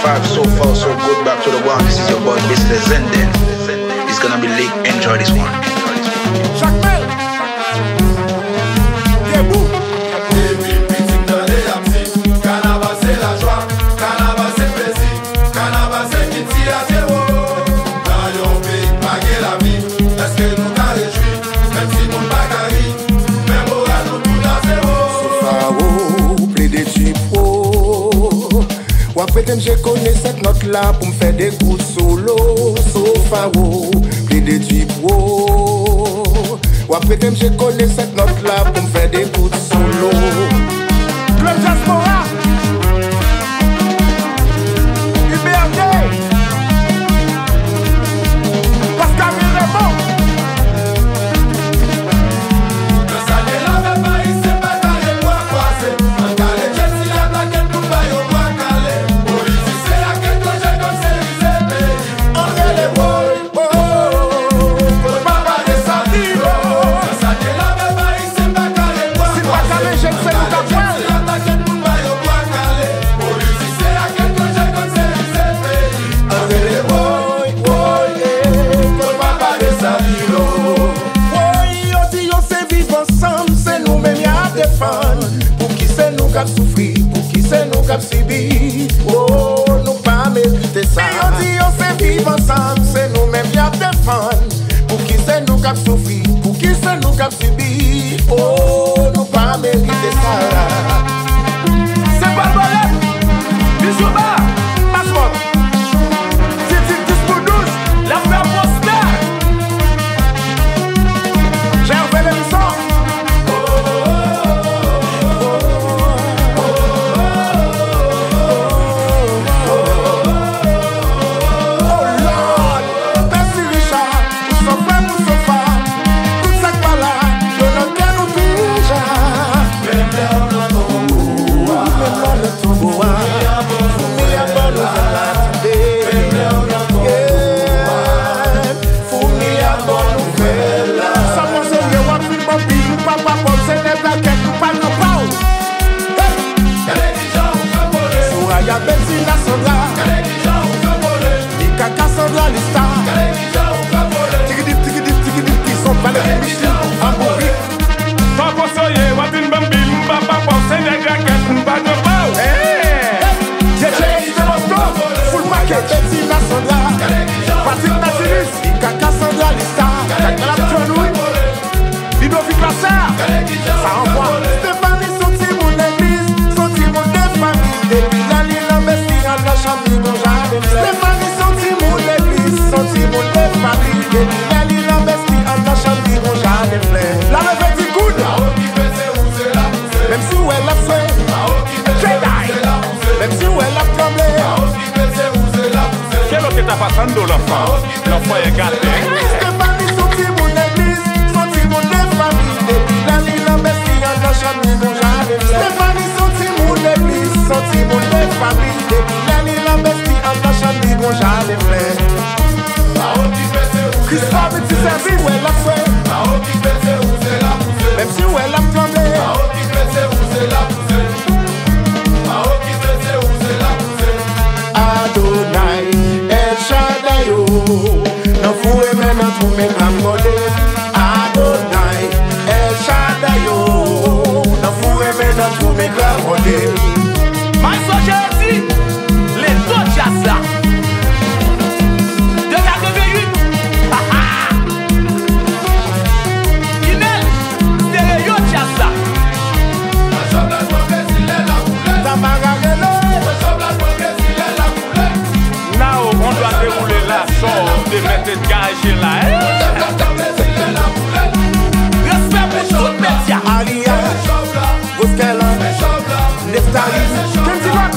5 so far so good. Back to the one. This is your boy Mr. Zenden. It's gonna be lit. Enjoy this one. Je connais cette note là pour me faire des coups solo. Sofa wo, plus de pro. Ou après je connais cette note là pour me faire des coups solo. Club Diaspora, UBRD, Pascal Raymond. Souffrir, pour qui c'est nous qui subir. Oh, nous pas mériter ça. Et on dit on fait vivre ensemble, c'est nous-mêmes qui défendre. Pour qui c'est nous qui souffrir, pour qui c'est nous qui subir. Oh, nous pas mériter ça. C'est pas le problème. Bisous bas, passeport. C'est 10 pour 12, l'affaire prospère. J'ai refait l'émission. Passando l'enfant est gâté. Stéphanie sorti mon église, sorti mon famille. Depuis la nuit, l'embestie en la chambre, mon jamais. Stéphanie sorti mon église, sorti mon famille. Depuis la nuit, l'embestie en la chambre, mon jamais. Christophe, tu sais où elle a fait. Même si où elle a flambé. Adonai. Non foué maintenant pour me cambolé. Adonai, El Shaddai. Non foué maintenant pour me cambolé. Mais só Jésus, les deux chassa. De 88. Inel, stéréo chassa. Now on doit dérouler la sauce de mettre gagé là. Respect pour tout média. Alia, Boskela, Neftali, Kenzie Max.